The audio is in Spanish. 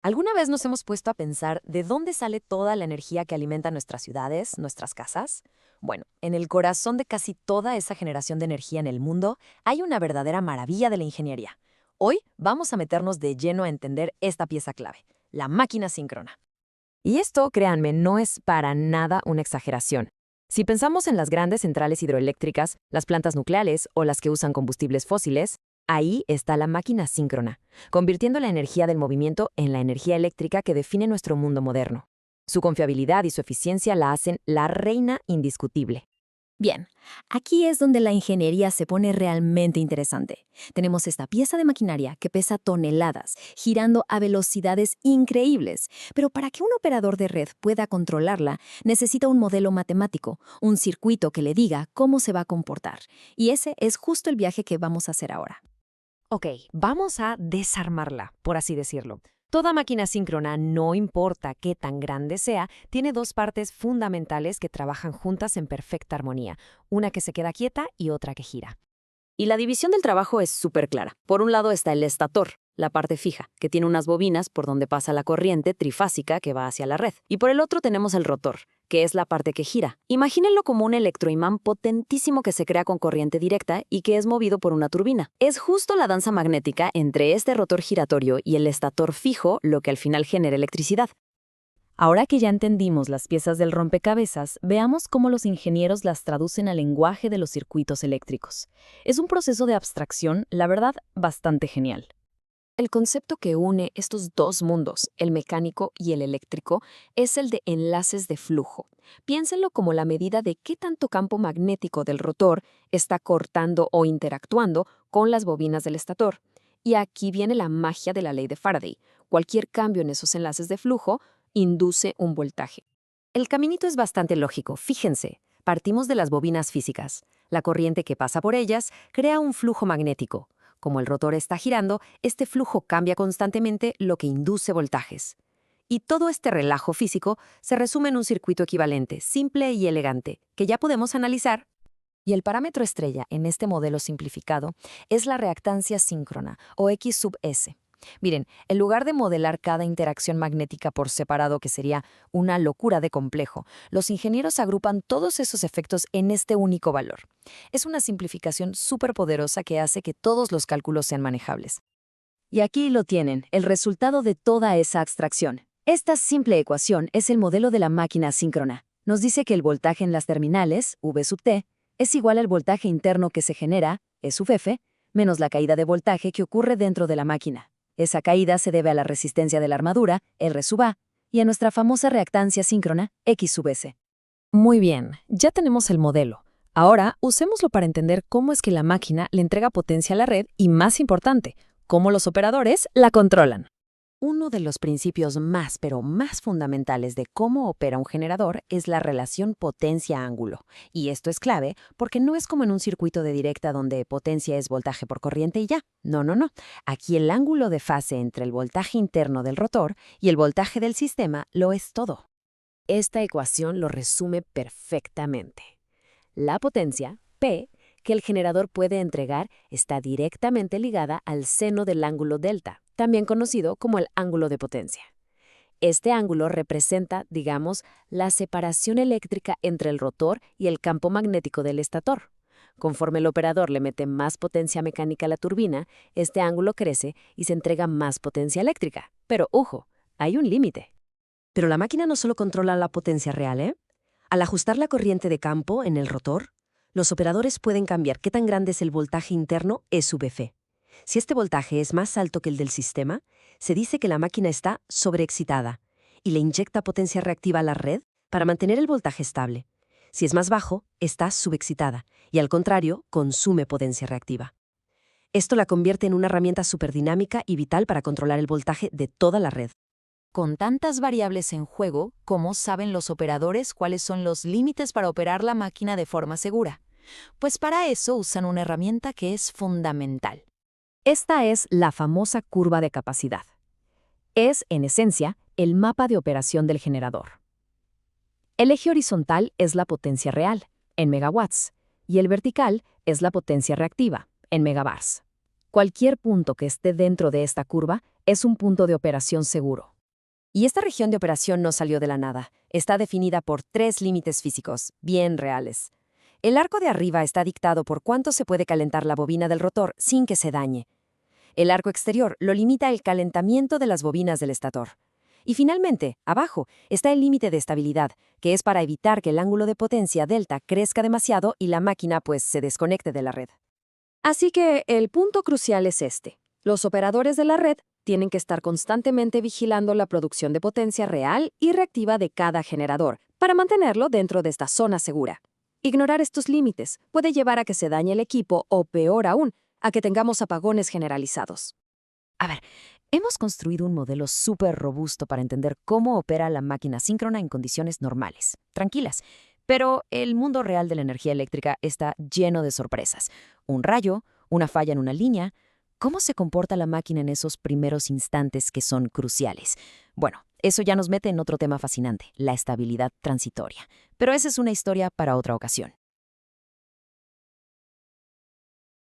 ¿Alguna vez nos hemos puesto a pensar de dónde sale toda la energía que alimenta nuestras ciudades, nuestras casas? Bueno, en el corazón de casi toda esa generación de energía en el mundo hay una verdadera maravilla de la ingeniería. Hoy vamos a meternos de lleno a entender esta pieza clave, la máquina síncrona. Y esto, créanme, no es para nada una exageración. Si pensamos en las grandes centrales hidroeléctricas, las plantas nucleares o las que usan combustibles fósiles, ahí está la máquina síncrona, convirtiendo la energía del movimiento en la energía eléctrica que define nuestro mundo moderno. Su confiabilidad y su eficiencia la hacen la reina indiscutible. Bien, aquí es donde la ingeniería se pone realmente interesante. Tenemos esta pieza de maquinaria que pesa toneladas, girando a velocidades increíbles, pero para que un operador de red pueda controlarla, necesita un modelo matemático, un circuito que le diga cómo se va a comportar. Y ese es justo el viaje que vamos a hacer ahora. Ok, vamos a desarmarla, por así decirlo. Toda máquina síncrona, no importa qué tan grande sea, tiene dos partes fundamentales que trabajan juntas en perfecta armonía, una que se queda quieta y otra que gira. Y la división del trabajo es súper clara. Por un lado está el estator, la parte fija, que tiene unas bobinas por donde pasa la corriente trifásica que va hacia la red. Y por el otro tenemos el rotor, que es la parte que gira. Imagínenlo como un electroimán potentísimo que se crea con corriente directa y que es movido por una turbina. Es justo la danza magnética entre este rotor giratorio y el estator fijo lo que al final genera electricidad. Ahora que ya entendimos las piezas del rompecabezas, veamos cómo los ingenieros las traducen al lenguaje de los circuitos eléctricos. Es un proceso de abstracción, la verdad, bastante genial. El concepto que une estos dos mundos, el mecánico y el eléctrico, es el de enlaces de flujo. Piénsenlo como la medida de qué tanto campo magnético del rotor está cortando o interactuando con las bobinas del estator. Y aquí viene la magia de la ley de Faraday. Cualquier cambio en esos enlaces de flujo induce un voltaje. El caminito es bastante lógico, fíjense. Partimos de las bobinas físicas. La corriente que pasa por ellas crea un flujo magnético. Como el rotor está girando, este flujo cambia constantemente, lo que induce voltajes. Y todo este relajo físico se resume en un circuito equivalente, simple y elegante, que ya podemos analizar. Y el parámetro estrella en este modelo simplificado es la reactancia síncrona, o X sub S. Miren, en lugar de modelar cada interacción magnética por separado, que sería una locura de complejo, los ingenieros agrupan todos esos efectos en este único valor. Es una simplificación súper poderosa que hace que todos los cálculos sean manejables. Y aquí lo tienen, el resultado de toda esa abstracción. Esta simple ecuación es el modelo de la máquina síncrona. Nos dice que el voltaje en las terminales, V sub T, es igual al voltaje interno que se genera, E sub F, menos la caída de voltaje que ocurre dentro de la máquina. Esa caída se debe a la resistencia de la armadura, R sub A, y a nuestra famosa reactancia síncrona, X sub S. Muy bien, ya tenemos el modelo. Ahora usémoslo para entender cómo es que la máquina le entrega potencia a la red y, más importante, cómo los operadores la controlan. Uno de los principios más, pero más fundamentales de cómo opera un generador es la relación potencia-ángulo. Y esto es clave porque no es como en un circuito de directa donde potencia es voltaje por corriente y ya. No, no, no. Aquí el ángulo de fase entre el voltaje interno del rotor y el voltaje del sistema lo es todo. Esta ecuación lo resume perfectamente. La potencia, P, que el generador puede entregar está directamente ligada al seno del ángulo delta, también conocido como el ángulo de potencia. Este ángulo representa, digamos, la separación eléctrica entre el rotor y el campo magnético del estator. Conforme el operador le mete más potencia mecánica a la turbina, este ángulo crece y se entrega más potencia eléctrica. Pero, ojo, hay un límite. Pero la máquina no solo controla la potencia real, ¿eh? Al ajustar la corriente de campo en el rotor, los operadores pueden cambiar qué tan grande es el voltaje interno E sub F. Si este voltaje es más alto que el del sistema, se dice que la máquina está sobreexcitada y le inyecta potencia reactiva a la red para mantener el voltaje estable. Si es más bajo, está subexcitada y, al contrario, consume potencia reactiva. Esto la convierte en una herramienta superdinámica y vital para controlar el voltaje de toda la red. Con tantas variables en juego, ¿cómo saben los operadores cuáles son los límites para operar la máquina de forma segura? Pues para eso usan una herramienta que es fundamental. Esta es la famosa curva de capacidad. Es, en esencia, el mapa de operación del generador. El eje horizontal es la potencia real, en megawatts, y el vertical es la potencia reactiva, en megabars. Cualquier punto que esté dentro de esta curva Es un punto de operación seguro. Y esta región de operación no salió de la nada. Está definida por 3 límites físicos, bien reales. El arco de arriba está dictado por cuánto se puede calentar la bobina del rotor sin que se dañe. El arco exterior lo limita el calentamiento de las bobinas del estator. Y finalmente, abajo, está el límite de estabilidad, que es para evitar que el ángulo de potencia delta crezca demasiado y la máquina pues se desconecte de la red. Así que el punto crucial es este. Los operadores de la red tienen que estar constantemente vigilando la producción de potencia real y reactiva de cada generador para mantenerlo dentro de esta zona segura. Ignorar estos límites puede llevar a que se dañe el equipo o, peor aún, a que tengamos apagones generalizados. A ver, hemos construido un modelo súper robusto para entender cómo opera la máquina síncrona en condiciones normales, tranquilas. Pero el mundo real de la energía eléctrica está lleno de sorpresas. Un rayo, una falla en una línea. ¿Cómo se comporta la máquina en esos primeros instantes que son cruciales? Bueno, eso ya nos mete en otro tema fascinante, la estabilidad transitoria. Pero esa es una historia para otra ocasión.